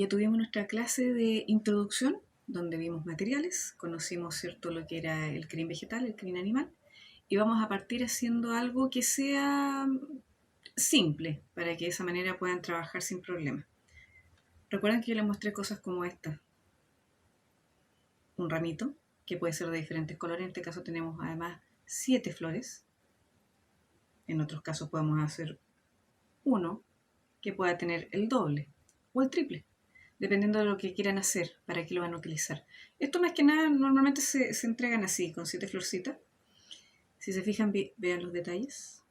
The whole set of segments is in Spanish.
ya tuvimos nuestra clase de introducción, donde vimos materiales, conocimos, ¿cierto?, lo que era el crin vegetal, el crin animal, y vamos a partir haciendo algo que sea simple, para que de esa manera puedan trabajar sin problema. Recuerden que yo les mostré cosas como esta. Un ramito, que puede ser de diferentes colores. En este caso tenemos además 7 flores. En otros casos podemos hacer uno que pueda tener el doble o el triple, dependiendo de lo que quieran hacer, para qué lo van a utilizar. Esto más que nada normalmente se entregan así, con 7 florcitas. Si se fijan, vean los detalles.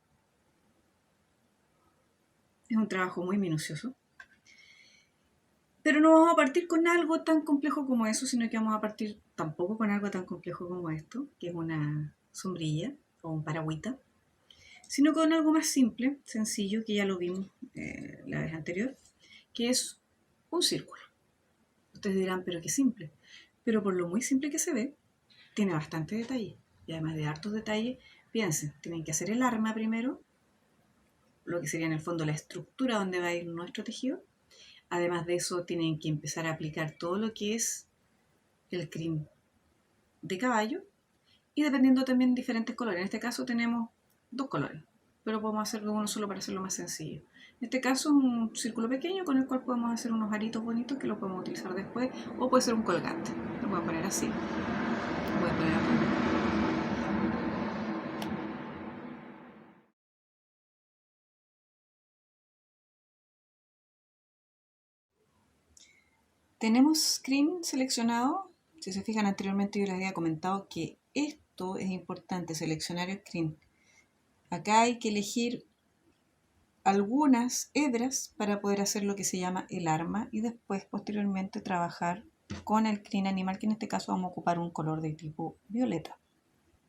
Es un trabajo muy minucioso. Pero no vamos a partir con algo tan complejo como eso, sino que vamos a partir tampoco con algo tan complejo como esto, que es una sombrilla o un paragüita, sino con algo más simple, sencillo, que ya lo vimos la vez anterior, que es un círculo. Ustedes dirán, pero qué simple. Pero por lo muy simple que se ve, tiene bastante detalle. Y además de hartos detalles, piensen, tienen que hacer el arma primero, lo que sería en el fondo la estructura donde va a ir nuestro tejido. Además de eso, tienen que empezar a aplicar todo lo que es el crin de caballo, y dependiendo también diferentes colores. En este caso tenemos 2 colores, pero podemos hacer de uno solo para hacerlo más sencillo. En este caso es un círculo pequeño con el cual podemos hacer unos aritos bonitos que lo podemos utilizar después, o puede ser un colgante. Lo voy a poner así. Lo voy a poner acá. Tenemos screen seleccionado. Si se fijan, anteriormente yo les había comentado que esto es importante, seleccionar el screen. Acá hay que elegir algunas hebras para poder hacer lo que se llama el arma, y después posteriormente trabajar con el crin animal, que en este caso vamos a ocupar un color de tipo violeta.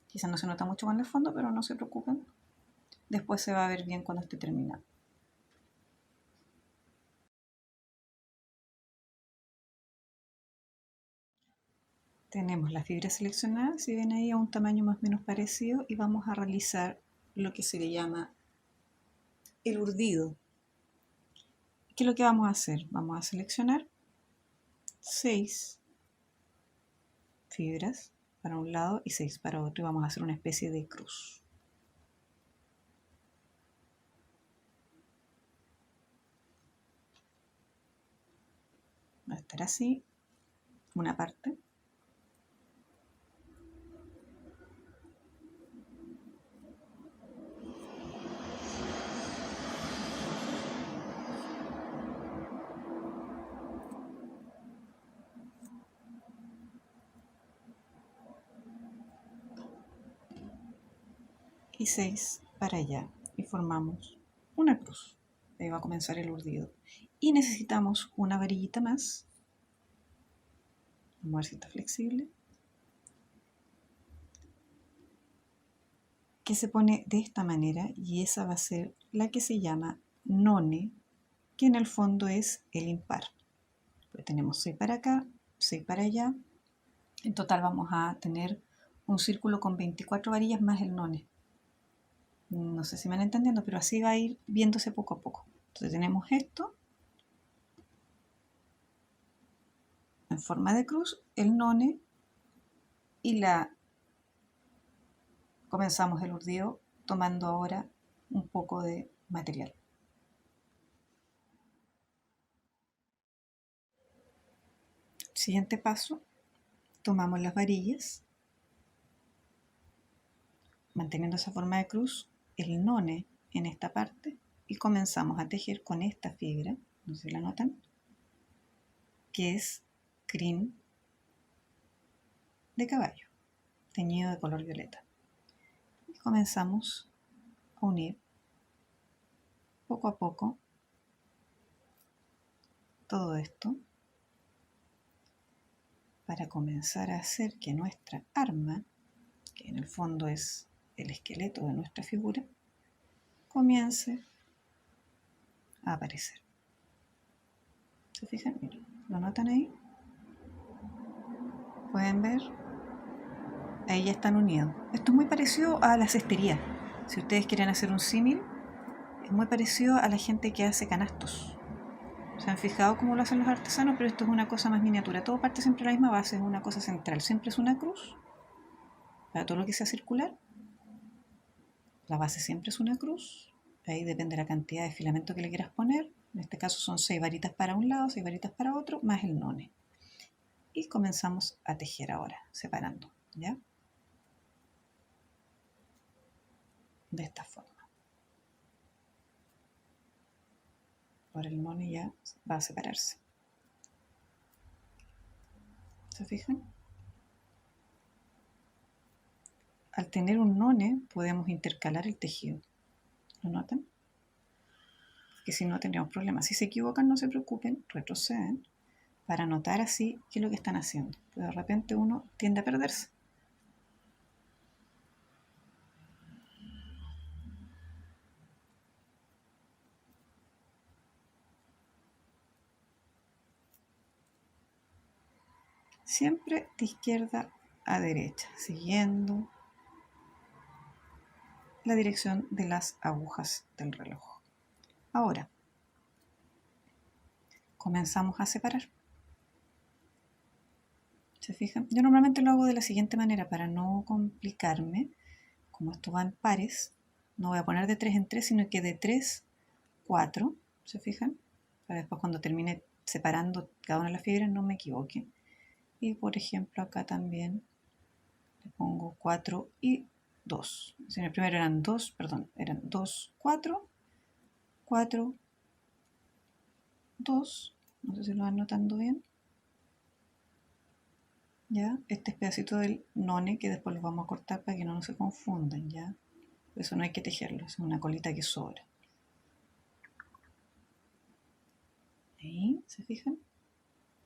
Quizás no se nota mucho con el fondo, pero no se preocupen, después se va a ver bien cuando esté terminado. Tenemos la fibra seleccionada, si ven ahí, a un tamaño más o menos parecido, y vamos a realizar lo que se le llama el urdido. ¿Qué es lo que vamos a hacer? Vamos a seleccionar 6 fibras para un lado y 6 para otro, y vamos a hacer una especie de cruz. Va a estar así, una parte. Y 6 para allá, y formamos una cruz. Ahí va a comenzar el urdido. Y necesitamos una varillita más. Vamos a ver si está flexible. Que se pone de esta manera, y esa va a ser la que se llama none, que en el fondo es el impar. Pues tenemos 6 para acá, 6 para allá. En total vamos a tener un círculo con 24 varillas más el none. No sé si me van entendiendo, pero así va a ir viéndose poco a poco. Entonces tenemos esto en forma de cruz, el none, y comenzamos el urdido tomando ahora un poco de material. Siguiente paso, tomamos las varillas, manteniendo esa forma de cruz, el none en esta parte, y comenzamos a tejer con esta fibra, no sé si la notan, que es crin de caballo, teñido de color violeta. Y comenzamos a unir poco a poco todo esto para comenzar a hacer que nuestra arma, que en el fondo es el esqueleto de nuestra figura, comience a aparecer. ¿Se fijan? Miren, ¿lo notan ahí? ¿Pueden ver? Ahí ya están unidos. Esto es muy parecido a la cestería. Si ustedes quieren hacer un símil, es muy parecido a la gente que hace canastos. ¿Se han fijado cómo lo hacen los artesanos? Pero esto es una cosa más miniatura. Todo parte siempre de la misma base, es una cosa central. Siempre es una cruz. Para todo lo que sea circular, la base siempre es una cruz. Ahí depende de la cantidad de filamento que le quieras poner. En este caso son 6 varitas para un lado, 6 varitas para otro, más el none. Y comenzamos a tejer ahora, separando, ¿ya? De esta forma. Ahora el none ya va a separarse. ¿Se fijan? Al tener un none podemos intercalar el tejido. ¿Lo notan? Que si no tendríamos problemas. Si se equivocan, no se preocupen, retroceden para notar así qué es lo que están haciendo. Pero de repente uno tiende a perderse. Siempre de izquierda a derecha, siguiendo la dirección de las agujas del reloj. Ahora, comenzamos a separar. ¿Se fijan? Yo normalmente lo hago de la siguiente manera para no complicarme. Como esto va en pares, no voy a poner de 3 en 3, sino que de 3, 4. ¿Se fijan? Para después cuando termine separando cada una de las fibras no me equivoque. Y por ejemplo acá también le pongo 4 y 2. Si en el primero eran 2, perdón, eran 2, 4, 4, 2. No sé si lo van notando bien. ¿Ya? Este es pedacito del none que después lo vamos a cortar para que no se confundan, ¿ya? Eso no hay que tejerlo, es una colita que sobra. Ahí, ¿se fijan?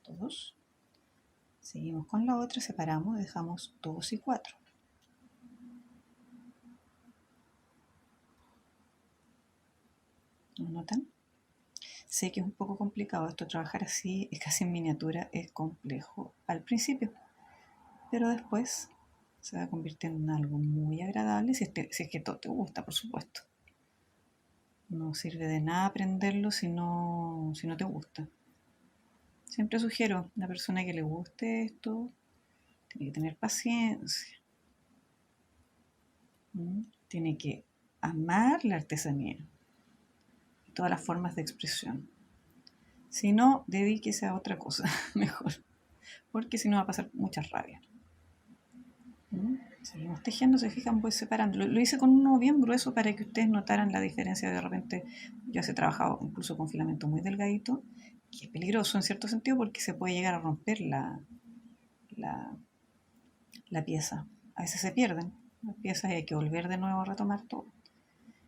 2. Seguimos con la otra, separamos, dejamos 2 y 4. ¿Lo notan? Sé que es un poco complicado esto, trabajar así, es casi en miniatura, es complejo al principio, pero después se va convirtiendo en algo muy agradable si es que todo te gusta, por supuesto. No sirve de nada aprenderlo si no te gusta. Siempre sugiero a la persona que le guste esto, tiene que tener paciencia. Tiene que amar la artesanía y todas las formas de expresión. Si no, dedíquese a otra cosa mejor, porque si no va a pasar mucha rabia. Seguimos tejiendo, se fijan, voy separando. Lo hice con uno bien grueso para que ustedes notaran la diferencia. De repente, yo he trabajado incluso con filamento muy delgadito, que es peligroso en cierto sentido porque se puede llegar a romper la pieza. A veces se pierden las piezas y hay que volver de nuevo a retomar todo.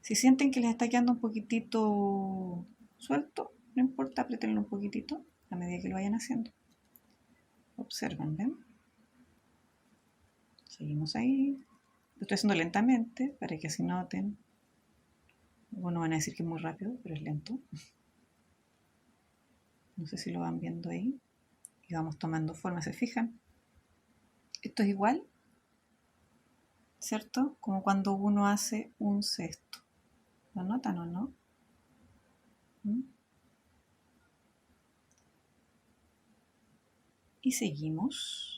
Si sienten que les está quedando un poquitito suelto, no importa, apretenlo un poquitito a medida que lo vayan haciendo. Observen, ¿ven? Seguimos ahí. Lo estoy haciendo lentamente para que así noten. Bueno, van a decir que es muy rápido, pero es lento. No sé si lo van viendo ahí. Y vamos tomando forma, ¿se fijan? Esto es igual, ¿cierto? Como cuando uno hace un cesto. ¿Lo notan o no? Y seguimos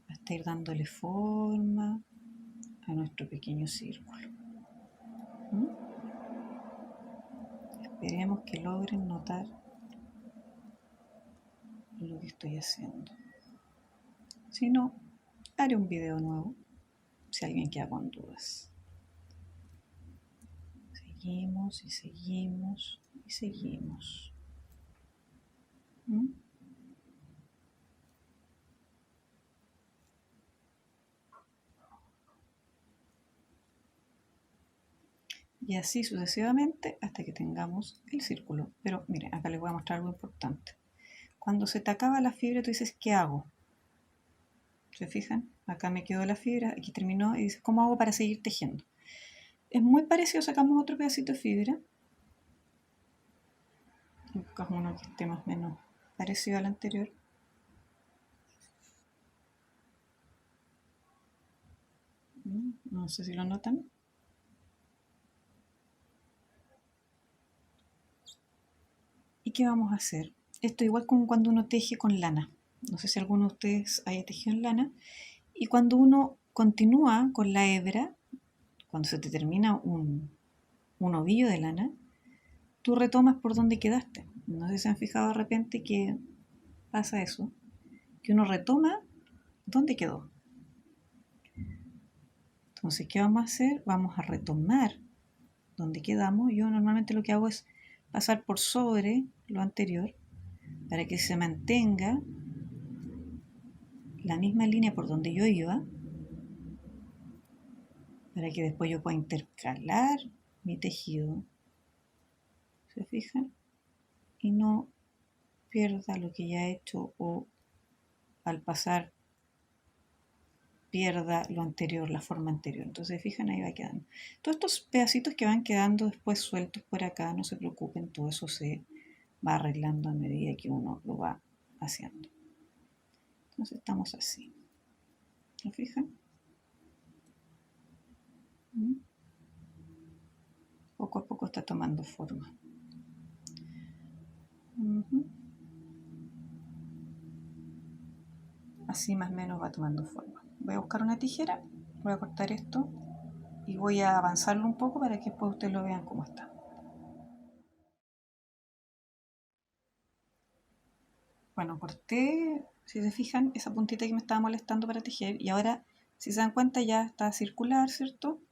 hasta ir dándole forma a nuestro pequeño círculo. Esperemos que logren notar lo que estoy haciendo. Si no, haré un video nuevo si alguien queda con dudas. Seguimos y seguimos y seguimos. Y así sucesivamente hasta que tengamos el círculo. Pero miren, acá les voy a mostrar algo importante. Cuando se te acaba la fibra, tú dices, ¿qué hago? ¿Se fijan? Acá me quedó la fibra, aquí terminó y dices, ¿cómo hago para seguir tejiendo? Es muy parecido, sacamos otro pedacito de fibra. Buscamos uno que esté más o menos parecido al anterior. No sé si lo notan. ¿qué vamos a hacer? Esto igual como cuando uno teje con lana. No sé si alguno de ustedes haya tejido en lana. Y cuando uno continúa con la hebra, cuando se te termina un ovillo de lana, tú retomas por donde quedaste. No sé si se han fijado de repente que pasa eso, que uno retoma donde quedó. Entonces, ¿qué vamos a hacer? Vamos a retomar donde quedamos. Yo normalmente lo que hago es pasar por sobre lo anterior para que se mantenga la misma línea por donde yo iba, para que después yo pueda intercalar mi tejido, ¿se fijan? Y no pierda lo que ya he hecho o al pasar pierda lo anterior, la forma anterior. Entonces, fijan, ahí va quedando. Todos estos pedacitos que van quedando después sueltos por acá, no se preocupen, todo eso se va arreglando a medida que uno lo va haciendo. Entonces estamos así. ¿Se fijan? Poco a poco está tomando forma. Así más o menos va tomando forma. Voy a buscar una tijera, voy a cortar esto y voy a avanzarlo un poco para que después ustedes lo vean cómo está. Bueno, corté, si se fijan, esa puntita que me estaba molestando para tejer y ahora, si se dan cuenta, ya está circular, ¿cierto?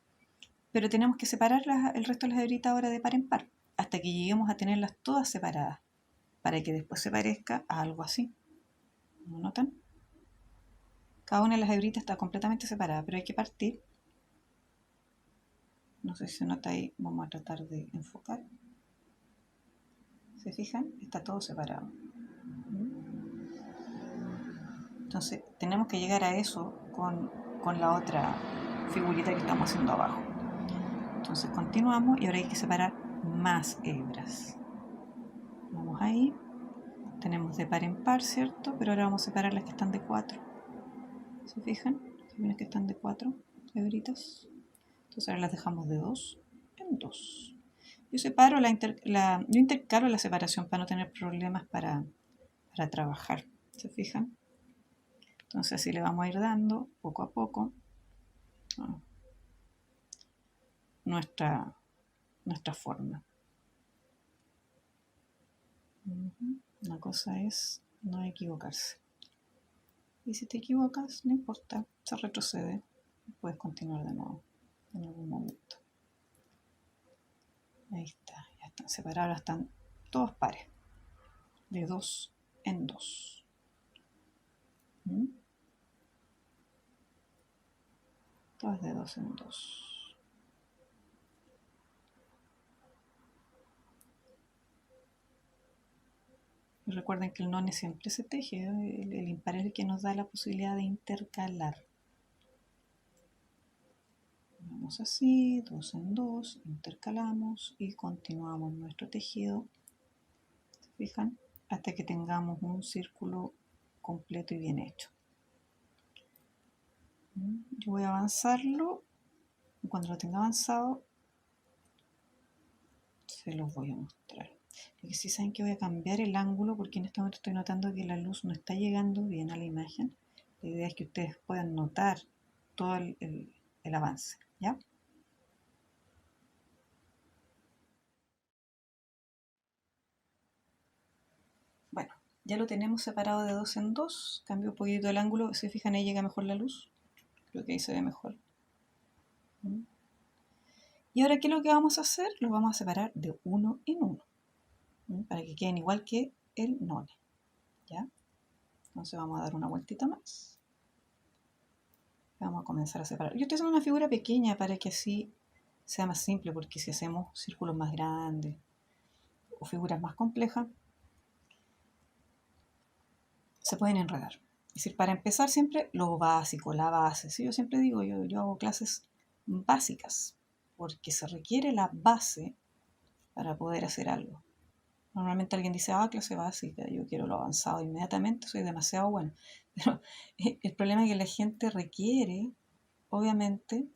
Pero tenemos que separar el resto de las hebritas ahora de par en par, hasta que lleguemos a tenerlas todas separadas, para que después se parezca a algo así. ¿Lo notan? Cada una de las hebritas está completamente separada, pero hay que partir. No sé si se nota ahí, vamos a tratar de enfocar. ¿Se fijan? Está todo separado. Entonces tenemos que llegar a eso con la otra figurita que estamos haciendo abajo. Entonces continuamos y ahora hay que separar más hebras. Vamos ahí. Tenemos de par en par, ¿cierto? Pero ahora vamos a separar las que están de 4. ¿Se fijan? Hay unas que están de 4 hebritas. Entonces ahora las dejamos de 2 en 2. Yo separo yo intercalo la separación para no tener problemas para trabajar. ¿Se fijan? Entonces así le vamos a ir dando poco a poco nuestra forma. La cosa es no equivocarse. Y si te equivocas, no importa, se retrocede. Puedes continuar de nuevo en algún momento. Ahí está, ya están separados, ahora están todos pares. De 2 en 2. Todas de 2 en 2. Y recuerden que el none siempre se teje, el impar es el que nos da la posibilidad de intercalar. Vamos así, 2 en 2, intercalamos y continuamos nuestro tejido. ¿Se fijan? Hasta que tengamos un círculo completo y bien hecho. Yo voy a avanzarlo y cuando lo tenga avanzado se los voy a mostrar. Lo que sí saben que voy a cambiar el ángulo porque en este momento estoy notando que la luz no está llegando bien a la imagen. La idea es que ustedes puedan notar todo el avance, ¿ya? Bueno, ya lo tenemos separado de 2 en 2. Cambio un poquito el ángulo. Si se fijan, ahí llega mejor la luz. Creo que ahí se ve mejor. Y ahora, ¿qué es lo que vamos a hacer? Lo vamos a separar de 1 en 1. Para que queden igual que el none. ¿Ya? Entonces vamos a dar una vueltita más. Vamos a comenzar a separar. Yo estoy haciendo una figura pequeña para que así sea más simple, porque si hacemos círculos más grandes o figuras más complejas, se pueden enredar. Es decir, para empezar siempre lo básico, la base. ¿Sí? Yo siempre digo, yo hago clases básicas, porque se requiere la base para poder hacer algo. Normalmente alguien dice, clase básica, yo quiero lo avanzado inmediatamente, soy demasiado bueno. Pero el problema es que la gente requiere, obviamente,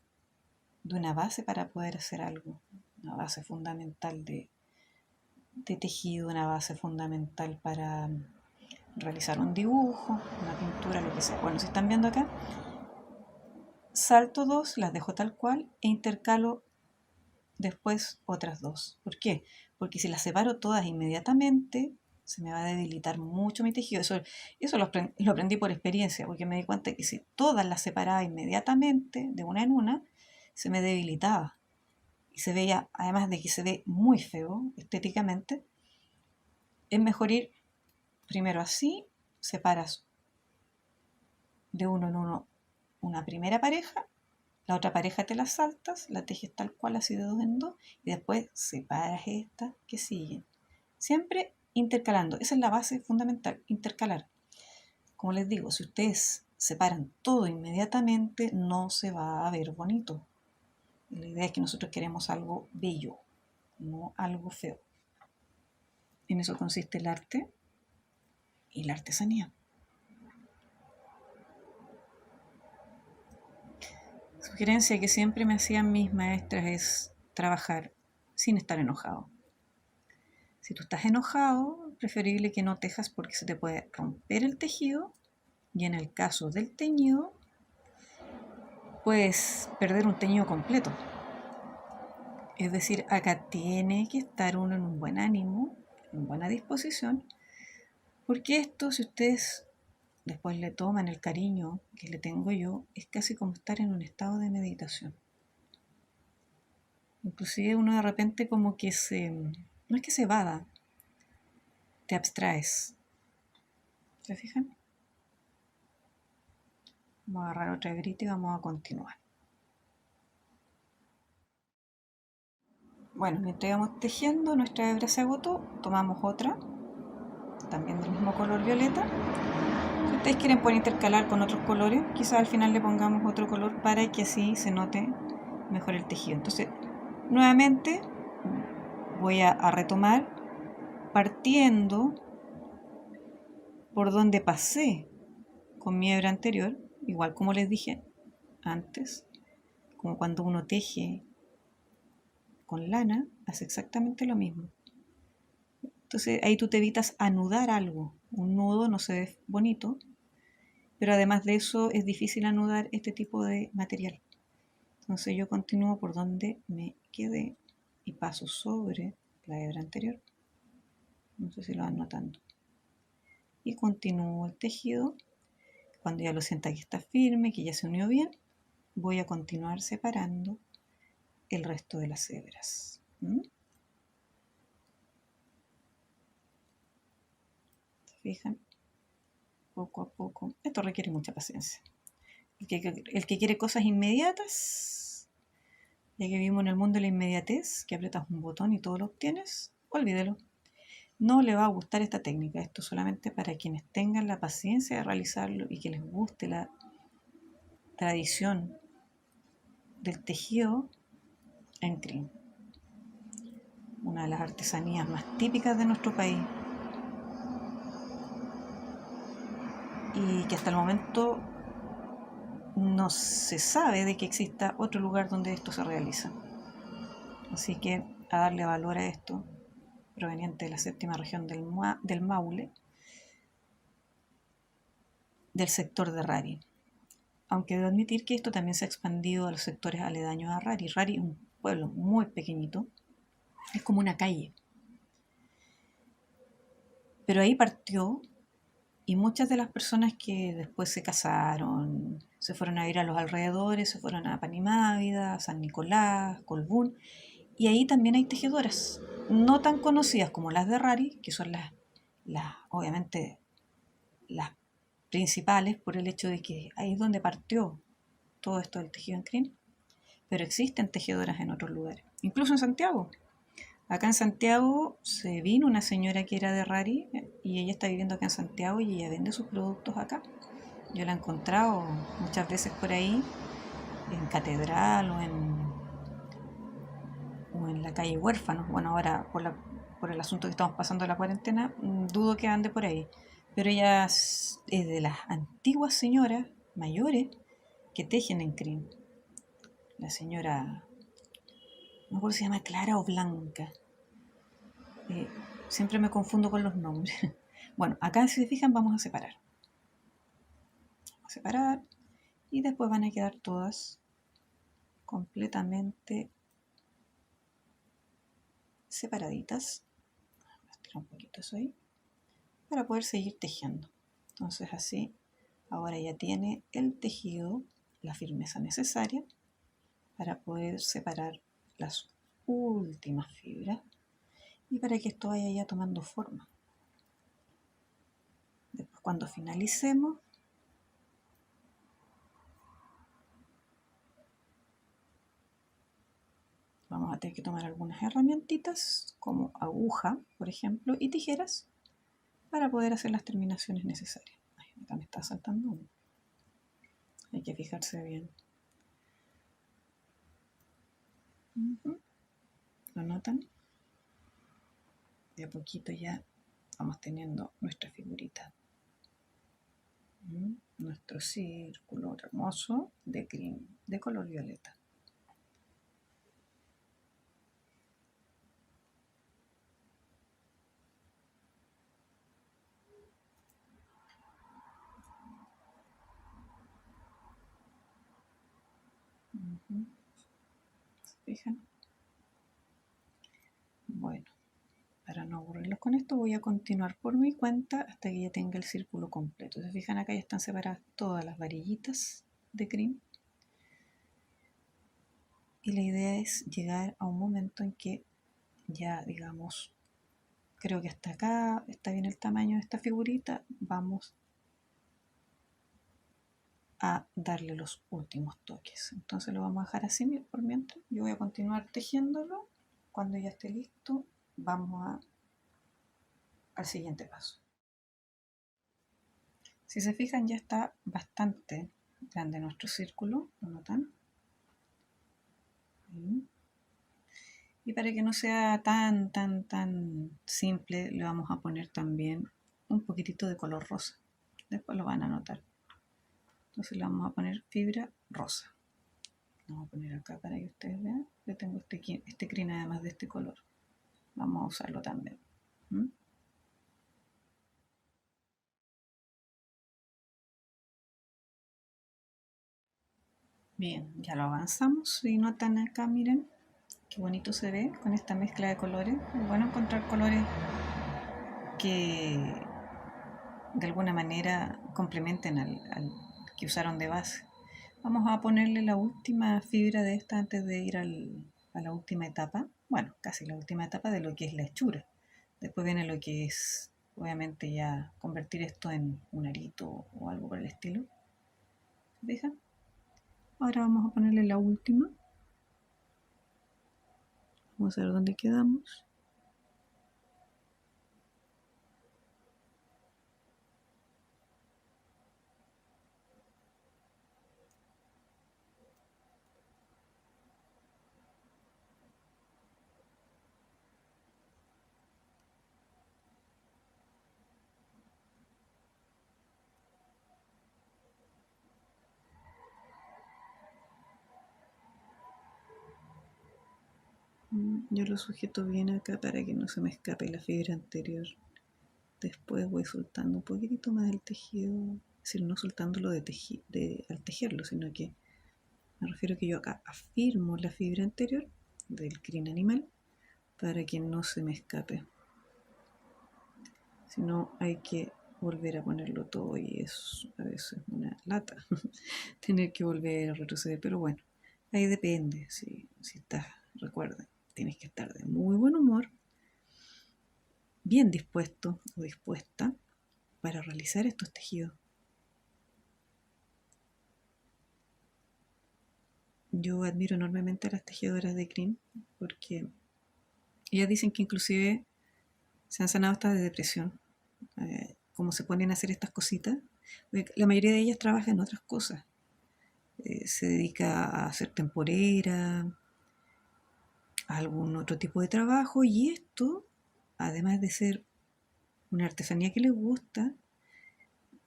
de una base para poder hacer algo, una base fundamental de de tejido, una base fundamental para realizar un dibujo, una pintura, lo que sea. Bueno, si están viendo acá, salto 2, las dejo tal cual e intercalo después otras 2. ¿Por qué? Porque si las separo todas inmediatamente, se me va a debilitar mucho mi tejido. Eso lo aprendí por experiencia, porque me di cuenta que si todas las separaba inmediatamente, de una en una, se me debilitaba. Y se veía, además de que se ve muy feo estéticamente, es mejor ir primero así, separas de uno en uno una primera pareja, la otra pareja te la saltas, la tejes tal cual así de dos en dos y después separas estas que siguen. Siempre intercalando, esa es la base fundamental, intercalar. Como les digo, si ustedes separan todo inmediatamente, no se va a ver bonito. La idea es que nosotros queremos algo bello, no algo feo. En eso consiste el arte y la artesanía. Sugerencia que siempre me hacían mis maestras es trabajar sin estar enojado. Si tú estás enojado, preferible que no tejas porque se te puede romper el tejido y en el caso del teñido, puedes perder un teñido completo. Es decir, acá tiene que estar uno en un buen ánimo, en buena disposición, porque esto, si ustedes después le toman el cariño que le tengo yo, es casi como estar en un estado de meditación. Inclusive uno de repente como que no es que se evada, te abstraes. ¿Se fijan? Vamos a agarrar otra hebrita y vamos a continuar. Bueno, mientras íbamos tejiendo, nuestra hebra se agotó, tomamos otra, también del mismo color violeta. Si ustedes quieren pueden intercalar con otros colores, quizás al final le pongamos otro color para que así se note mejor el tejido. Entonces, nuevamente voy a retomar partiendo por donde pasé con mi hebra anterior, igual como les dije antes, como cuando uno teje con lana, hace exactamente lo mismo. Entonces ahí tú te evitas anudar algo. Un nudo no se ve bonito, pero además de eso es difícil anudar este tipo de material. Entonces yo continúo por donde me quedé y paso sobre la hebra anterior. No sé si lo van notando. Y continúo el tejido. Cuando ya lo sienta que está firme, que ya se unió bien, voy a continuar separando el resto de las hebras. ¿Se fijan? Poco a poco. Esto requiere mucha paciencia. El que quiere cosas inmediatas, ya que vivimos en el mundo de la inmediatez, que aprietas un botón y todo lo obtienes, olvídelo. No le va a gustar esta técnica. Esto solamente para quienes tengan la paciencia de realizarlo y que les guste la tradición del tejido en crin. Una de las artesanías más típicas de nuestro país. Y que hasta el momento no se sabe de que exista otro lugar donde esto se realiza. Así que a darle valor a esto, proveniente de la séptima región del Maule, del sector de Rari. Aunque debo admitir que esto también se ha expandido a los sectores aledaños a Rari. Rari es un pueblo muy pequeñito, es como una calle. Pero ahí partió y muchas de las personas que después se casaron, se fueron a ir a los alrededores, se fueron a Panimávida, San Nicolás, Colbún, y ahí también hay tejedoras, no tan conocidas como las de Rari, que son obviamente las principales por el hecho de que ahí es donde partió todo esto del tejido en crin, pero existen tejedoras en otros lugares, incluso en Santiago. Acá en Santiago se vino una señora que era de Rari y ella está viviendo acá en Santiago y ella vende sus productos acá. Yo la he encontrado muchas veces por ahí, en Catedral o en la calle Huérfanos. Bueno, ahora por el asunto que estamos pasando de la cuarentena, dudo que ande por ahí. Pero ella es de las antiguas señoras mayores que tejen en crin. La señora, no me acuerdo si se llama Clara o Blanca. Siempre me confundo con los nombres. Bueno, acá si se fijan vamos a separar. Vamos a separar y después van a quedar todas completamente separaditas. Voy a estirar un poquito eso ahí para poder seguir tejiendo. Entonces así ahora ya tiene el tejido la firmeza necesaria para poder separar las últimas fibras y para que esto vaya ya tomando forma. Después cuando finalicemos, vamos a tener que tomar algunas herramientitas como aguja, por ejemplo, y tijeras para poder hacer las terminaciones necesarias. Ay, acá me está saltando uno. Hay que fijarse bien. ¿Lo notan? De a poquito ya vamos teniendo nuestra figurita. Nuestro círculo hermoso de cream, de color violeta. ¿Se fijan? Bueno, para no aburrirlos con esto voy a continuar por mi cuenta hasta que ya tenga el círculo completo. ¿Se fijan? Acá ya están separadas todas las varillitas de cream. Y la idea es llegar a un momento en que ya, digamos, creo que hasta acá está bien el tamaño de esta figurita. Vamos a darle los últimos toques. Entonces lo vamos a dejar así por mientras. Yo voy a continuar tejiéndolo. Cuando ya esté listo, vamos al siguiente paso. Si se fijan, ya está bastante grande nuestro círculo, ¿lo notan? Y para que no sea tan simple, le vamos a poner también un poquitito de color rosa. Después lo van a notar. Entonces le vamos a poner fibra rosa. Lo vamos a poner acá para que ustedes vean. Yo tengo este crin además de este color. Vamos a usarlo también. Bien, ya lo avanzamos. Y notan acá, miren, qué bonito se ve con esta mezcla de colores. Es bueno encontrar colores que de alguna manera complementen al que usaron de base. Vamos a ponerle la última fibra de esta antes de ir a la última etapa. Bueno, casi la última etapa de lo que es la hechura. Después viene lo que es, obviamente, ya convertir esto en un arito o algo por el estilo. ¿Se fijan? Ahora vamos a ponerle la última. Vamos a ver dónde quedamos. Yo lo sujeto bien acá para que no se me escape la fibra anterior. Después voy soltando un poquitito más del tejido, es decir, no soltándolo al tejerlo, sino que me refiero a que yo acá afirmo la fibra anterior del crin animal para que no se me escape. Si no, hay que volver a ponerlo todo y es a veces una lata tener que volver a retroceder, pero bueno, ahí depende. Si estás, recuerden, tienes que estar de muy buen humor, bien dispuesto o dispuesta para realizar estos tejidos. Yo admiro enormemente a las tejedoras de crin porque ellas dicen que inclusive se han sanado hasta de depresión, como se ponen a hacer estas cositas. La mayoría de ellas trabaja en otras cosas. Se dedica a hacer temporera, a algún otro tipo de trabajo, y esto, además de ser una artesanía que les gusta,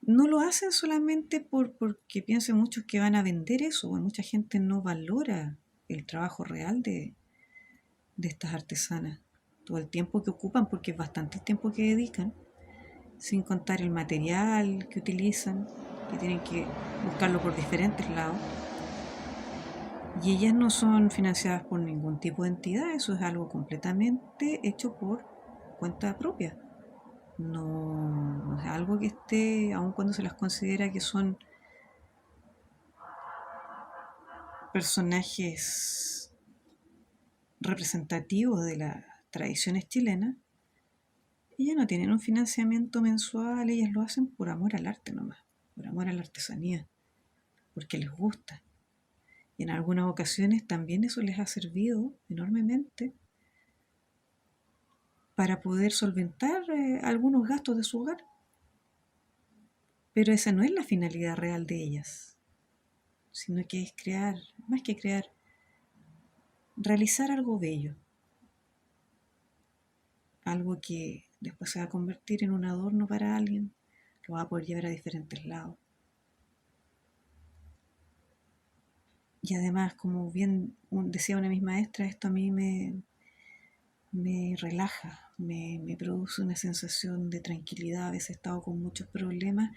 no lo hacen solamente porque piensan muchos que van a vender eso. Bueno, mucha gente no valora el trabajo real de estas artesanas. todo el tiempo que ocupan, porque es bastante el tiempo que dedican, sin contar el material que utilizan, que tienen que buscarlo por diferentes lados. Y ellas no son financiadas por ningún tipo de entidad, eso es algo completamente hecho por cuenta propia. No es algo que esté, aun cuando se las considera que son personajes representativos de las tradiciones chilenas, ellas no tienen un financiamiento mensual, ellas lo hacen por amor al arte nomás, por amor a la artesanía, porque les gusta. Y en algunas ocasiones también eso les ha servido enormemente para poder solventar algunos gastos de su hogar. Pero esa no es la finalidad real de ellas, sino que es crear, más que crear, realizar algo bello, algo que después se va a convertir en un adorno para alguien, lo va a poder llevar a diferentes lados. Y además, como bien decía una de mis maestras, esto a mí me relaja, me produce una sensación de tranquilidad. A veces he estado con muchos problemas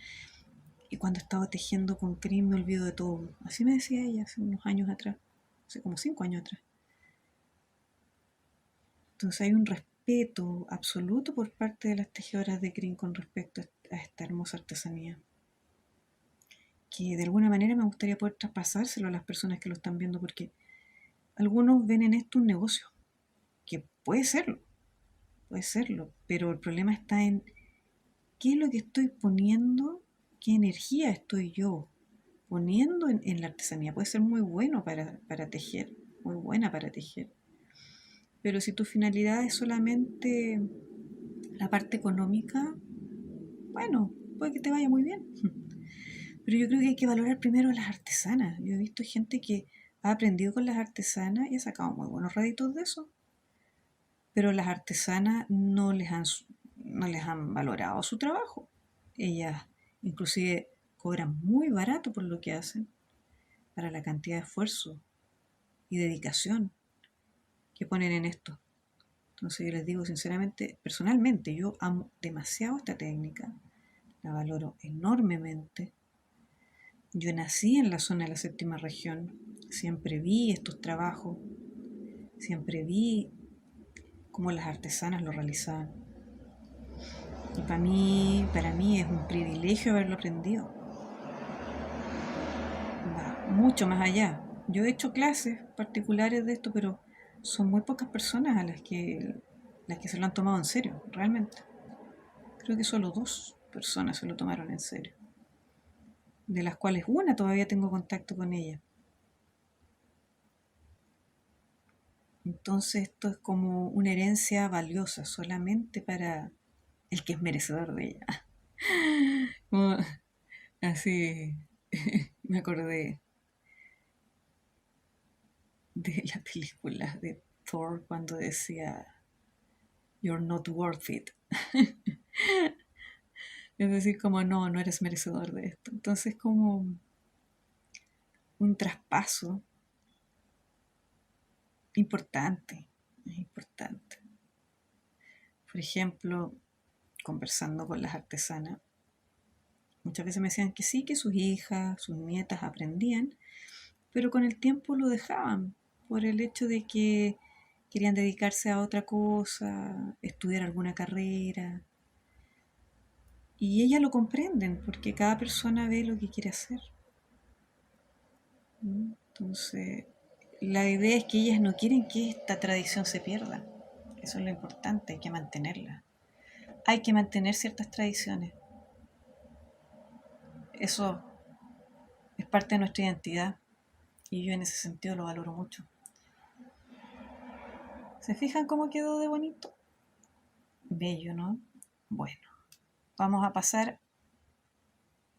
y cuando he estado tejiendo con crin me olvido de todo. Así me decía ella hace unos años atrás, hace como 5 años atrás. Entonces hay un respeto absoluto por parte de las tejedoras de crin con respecto a esta hermosa artesanía, que de alguna manera me gustaría poder traspasárselo a las personas que lo están viendo, porque algunos ven en esto un negocio, que puede serlo, pero el problema está en qué es lo que estoy poniendo, qué energía estoy yo poniendo en la artesanía. Puede ser muy bueno para tejer, muy buena para tejer, pero si tu finalidad es solamente la parte económica, bueno, puede que te vaya muy bien. Pero yo creo que hay que valorar primero a las artesanas. Yo he visto gente que ha aprendido con las artesanas y ha sacado muy buenos réditos de eso. Pero las artesanas no les han valorado su trabajo. Ellas inclusive cobran muy barato por lo que hacen, para la cantidad de esfuerzo y dedicación que ponen en esto. Entonces yo les digo sinceramente, personalmente, yo amo demasiado esta técnica, la valoro enormemente. Yo nací en la zona de la séptima región, siempre vi estos trabajos, siempre vi cómo las artesanas lo realizaban. Y para mí es un privilegio haberlo aprendido. Va mucho más allá. Yo he hecho clases particulares de esto, pero son muy pocas personas a las que se lo han tomado en serio, realmente. Creo que solo 2 personas se lo tomaron en serio, de las cuales una todavía tengo contacto con ella. Entonces esto es como una herencia valiosa solamente para el que es merecedor de ella. Como así me acordé de la película de Thor cuando decía You're not worth it. Es decir, como no eres merecedor de esto. Entonces como un traspaso importante, es importante. Por ejemplo, conversando con las artesanas, muchas veces me decían que sí, que sus hijas, sus nietas aprendían, pero con el tiempo lo dejaban por el hecho de que querían dedicarse a otra cosa, estudiar alguna carrera. Y ellas lo comprenden porque cada persona ve lo que quiere hacer. Entonces, la idea es que ellas no quieren que esta tradición se pierda. Eso es lo importante, hay que mantenerla. Hay que mantener ciertas tradiciones. Eso es parte de nuestra identidad y yo en ese sentido lo valoro mucho. ¿Se fijan cómo quedó de bonito? Bello, ¿no? Bueno, vamos a pasar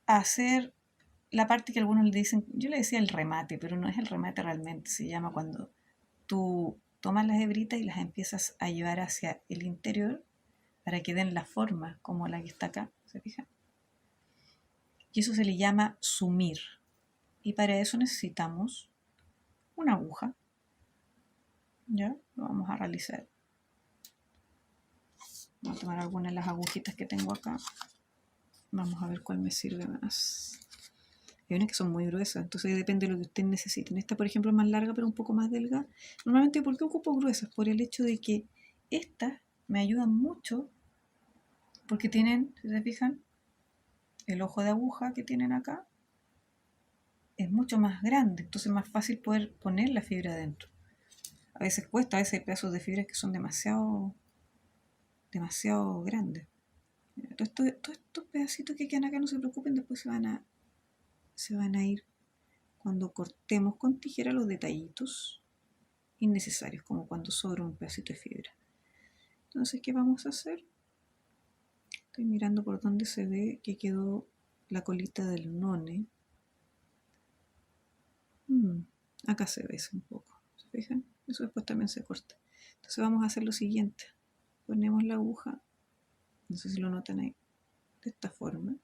a hacer la parte que algunos le dicen, yo le decía el remate, pero no es el remate realmente, se llama cuando tú tomas las hebritas y las empiezas a llevar hacia el interior para que den la forma como la que está acá, ¿se fijan? Y eso se le llama sumir. Y para eso necesitamos una aguja. ¿Ya? Lo vamos a realizar Voy a tomar algunas de las agujitas que tengo acá. Vamos a ver cuál me sirve más. Hay unas que son muy gruesas, entonces depende de lo que ustedes necesiten. Esta, por ejemplo, es más larga, pero un poco más delgada. Normalmente, ¿por qué ocupo gruesas? Por el hecho de que estas me ayudan mucho porque tienen, si se fijan, el ojo de aguja que tienen acá es mucho más grande, entonces es más fácil poder poner la fibra adentro. A veces cuesta, a veces hay pedazos de fibra que son demasiado grandes. Todos estos pedacitos que quedan acá, no se preocupen, después se van a ir cuando cortemos con tijera los detallitos innecesarios, como cuando sobra un pedacito de fibra. Entonces, ¿qué vamos a hacer? Estoy mirando por dónde se ve que quedó la colita del none. Acá se ve un poco, ¿se fijan? Eso después también se corta. Entonces vamos a hacer lo siguiente. Ponemos la aguja, no sé si lo notan ahí, de esta forma.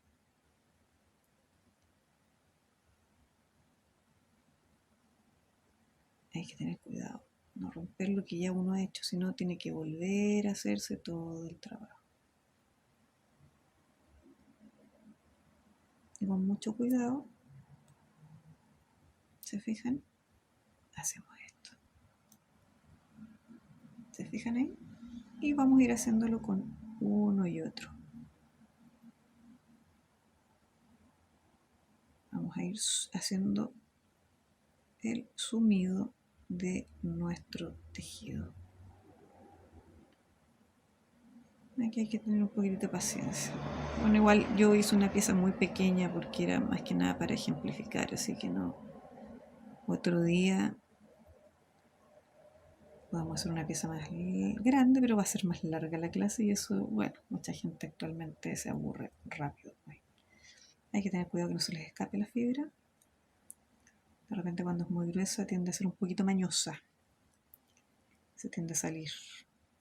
Hay que tener cuidado, no romper lo que ya uno ha hecho, sino tiene que volver a hacerse todo el trabajo. Y con mucho cuidado, ¿se fijan? Hacemos esto. ¿Se fijan ahí? Y vamos a ir haciéndolo con uno y otro. Vamos a ir haciendo el sumido de nuestro tejido. Aquí hay que tener un poquito de paciencia. Bueno, igual yo hice una pieza muy pequeña porque era más que nada para ejemplificar, así que no. Otro día podemos hacer una pieza más grande, pero va a ser más larga la clase y eso, bueno, mucha gente actualmente se aburre rápido. Hay que tener cuidado que no se les escape la fibra. De repente cuando es muy gruesa tiende a ser un poquito mañosa. Se tiende a salir.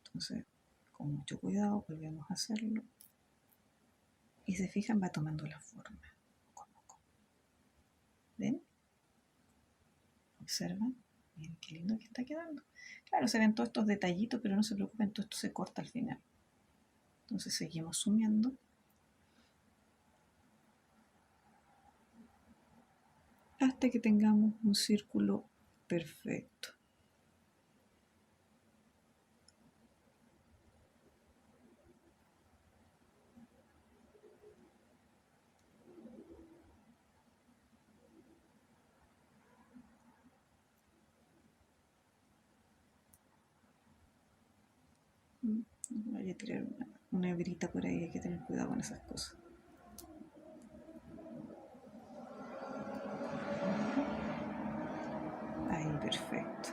Entonces, con mucho cuidado volvemos a hacerlo. Y se fijan, va tomando la forma. ¿Ven? Observan. Miren qué lindo que está quedando. Claro, se ven todos estos detallitos, pero no se preocupen, todo esto se corta al final. Entonces seguimos sumiendo. Hasta que tengamos un círculo perfecto. Voy a tirar una hebrita por ahí, hay que tener cuidado con esas cosas. Ahí, perfecto.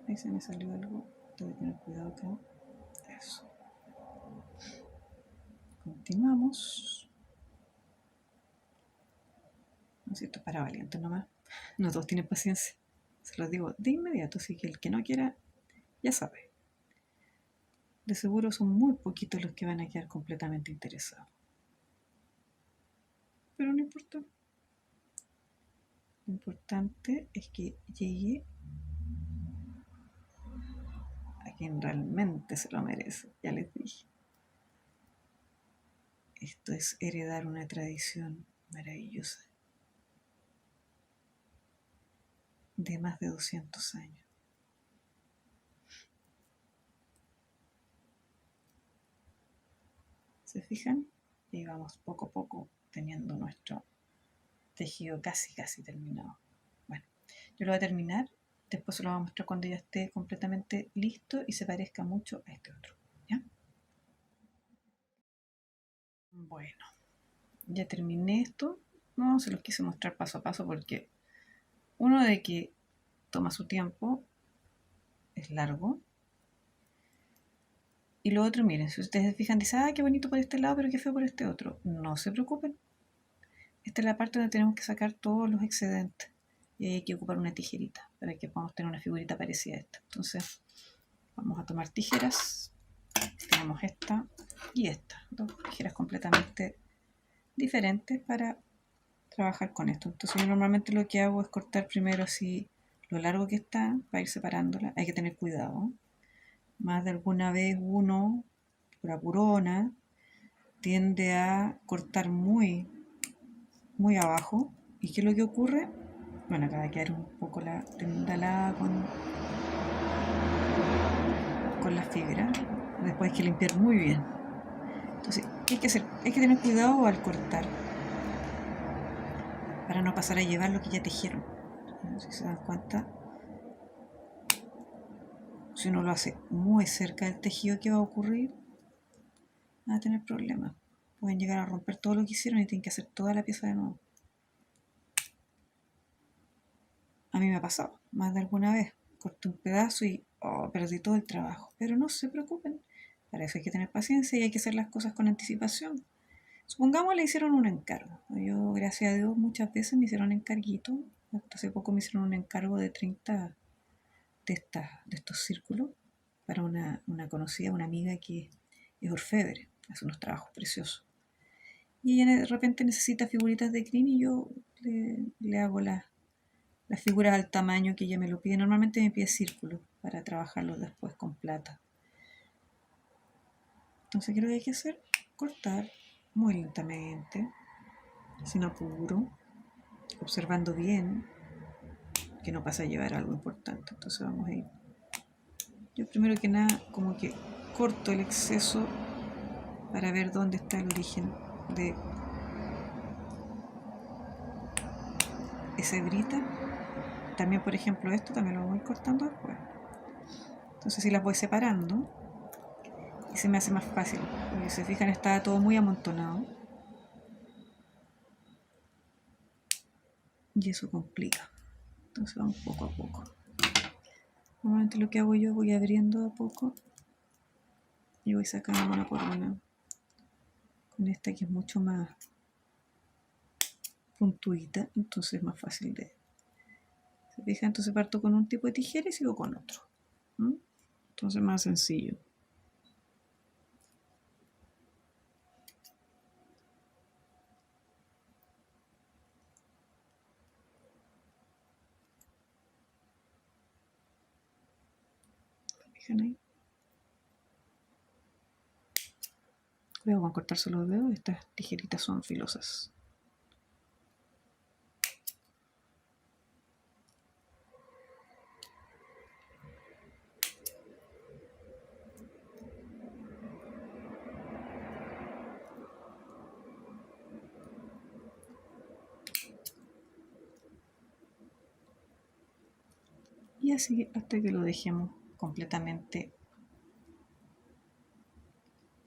Ahí se me salió algo, tengo que tener cuidado acá. Eso. Continuamos. No sé, esto es para valientes nomás. No todos tienen paciencia. Se los digo de inmediato, así que el que no quiera, ya sabe. De seguro son muy poquitos los que van a quedar completamente interesados. Pero no importa. Lo importante es que llegue a quien realmente se lo merece. Ya les dije. Esto es heredar una tradición maravillosa de más de 200 años. ¿Se fijan? Y vamos poco a poco teniendo nuestro tejido casi terminado. Bueno, yo lo voy a terminar, después se lo voy a mostrar cuando ya esté completamente listo y se parezca mucho a este otro. ¿Ya? Bueno, ya terminé esto. No se los quise mostrar paso a paso porque uno de que toma su tiempo, es largo. Y lo otro, miren, si ustedes se fijan, dicen, ah, qué bonito por este lado, pero qué feo por este otro. No se preocupen. Esta es la parte donde tenemos que sacar todos los excedentes. Y hay que ocupar una tijerita para que podamos tener una figurita parecida a esta. Entonces, vamos a tomar tijeras. Tenemos esta y esta. Dos tijeras completamente diferentes para trabajar con esto. Entonces, yo normalmente lo que hago es cortar primero así lo largo que está para ir separándola. Hay que tener cuidado. Más de alguna vez uno, por apurona, tiende a cortar muy abajo. ¿Y qué es lo que ocurre? Bueno, acaba de quedar un poco la tendalada con la fibra. Después hay que limpiar muy bien. Entonces, ¿qué hay que hacer? Hay que tener cuidado al cortar para no pasar a llevar lo que ya tejieron. Si se dan cuenta, si uno lo hace muy cerca del tejido, ¿qué va a ocurrir? Van a tener problemas. Pueden llegar a romper todo lo que hicieron y tienen que hacer toda la pieza de nuevo. A mí me ha pasado más de alguna vez. Corté un pedazo y perdí todo el trabajo. Pero no se preocupen. Para eso hay que tener paciencia y hay que hacer las cosas con anticipación. Supongamos le hicieron un encargo. Yo, gracias a Dios, muchas veces me hicieron encarguito. Hasta hace poco me hicieron un encargo de 30 de estos círculos para una conocida, una amiga que es orfebre, hace unos trabajos preciosos. Y ella de repente necesita figuritas de crin y yo le hago las figuras al tamaño que ella me lo pide. Normalmente me pide círculos para trabajarlos después con plata. Entonces, ¿qué es lo que hay que hacer? Cortar muy lentamente, sin apuro, observando bien que no pasa a llevar algo importante. Entonces vamos a ir. Yo primero que nada como que corto el exceso para ver dónde está el origen de esa hebrita. También, por ejemplo, esto también lo voy cortando después. Entonces, si las voy separando, y se me hace más fácil. Porque si se fijan, estaba todo muy amontonado. Y eso complica. Entonces vamos poco a poco. Normalmente lo que hago yo, voy abriendo a poco y voy sacando una por una. Con esta que es mucho más puntudita, entonces es más fácil de... ¿Se fijan? Entonces parto con un tipo de tijera y sigo con otro. Entonces más sencillo. Ahí. Cuidado con cortarse los dedos, estas tijeritas son filosas. Y así hasta que lo dejemos completamente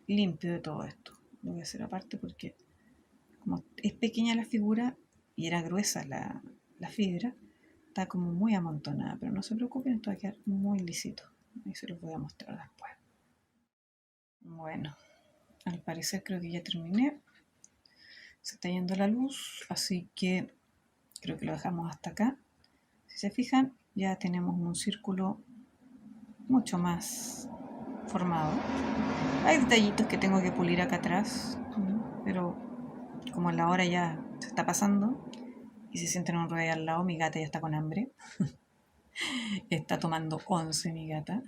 limpio de todo esto. Lo voy a hacer aparte porque como es pequeña la figura y era gruesa la fibra, está como muy amontonada, pero no se preocupen, esto va a quedar muy lisito. Ahí se los voy a mostrar después. Bueno, al parecer creo que ya terminé. Se está yendo la luz, así que creo que lo dejamos hasta acá. Si se fijan, ya tenemos un círculo mucho más formado. Hay detallitos que tengo que pulir acá atrás, pero como la hora ya se está pasando y se sienten un rey al lado, mi gata ya está con hambre. Está tomando 11 mi gata.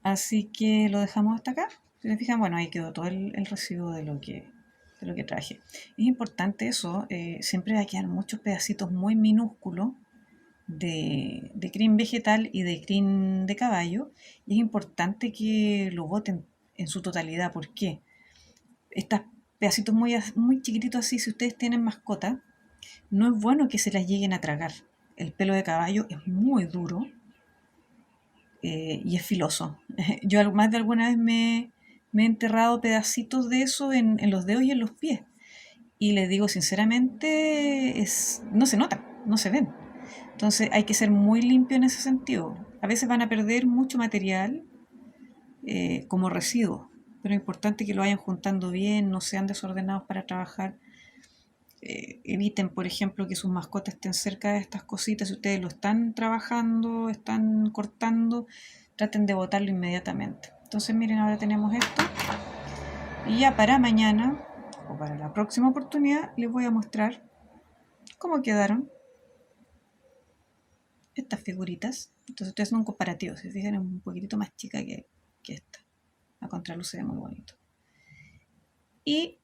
Así que lo dejamos hasta acá. Si se fijan, bueno, ahí quedó todo el residuo de lo que traje. Es importante eso, siempre va a quedar muchos pedacitos muy minúsculos de crin vegetal y de crin de caballo, y es importante que lo boten en su totalidad. ¿Por qué? Estos pedacitos muy chiquititos así, si ustedes tienen mascota, no es bueno que se las lleguen a tragar. El pelo de caballo es muy duro y es filoso. Yo más de alguna vez me he enterrado pedacitos de eso en los dedos y en los pies. Y les digo sinceramente, no se notan, no se ven. Entonces hay que ser muy limpio en ese sentido. A veces van a perder mucho material como residuo, pero es importante que lo vayan juntando bien, no sean desordenados para trabajar. Eviten, por ejemplo, que sus mascotas estén cerca de estas cositas. Si ustedes lo están trabajando, están cortando, traten de botarlo inmediatamente. Entonces miren, ahora tenemos esto. Y ya para mañana, o para la próxima oportunidad, les voy a mostrar cómo quedaron estas figuritas. Entonces estoy haciendo un comparativo. Si se fijan, es un poquitito más chica que que esta. A contraluz se ve muy bonito. Y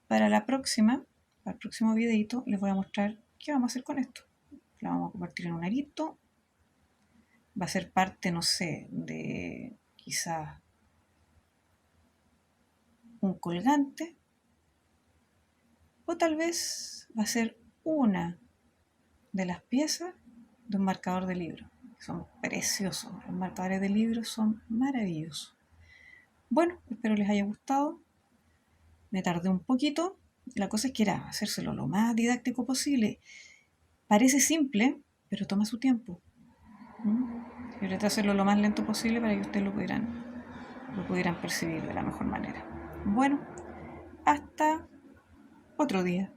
para el próximo videito, les voy a mostrar qué vamos a hacer con esto. La vamos a convertir en un arito. Va a ser parte, no sé, de quizás un colgante. O tal vez va a ser una de las piezas de un marcador de libro. Son preciosos. Los marcadores de libros son maravillosos. Bueno, espero les haya gustado. Me tardé un poquito. La cosa es que era hacérselo lo más didáctico posible. Parece simple, pero toma su tiempo. Yo traté de hacerlo lo más lento posible para que ustedes lo pudieran percibir de la mejor manera. Bueno, hasta otro día.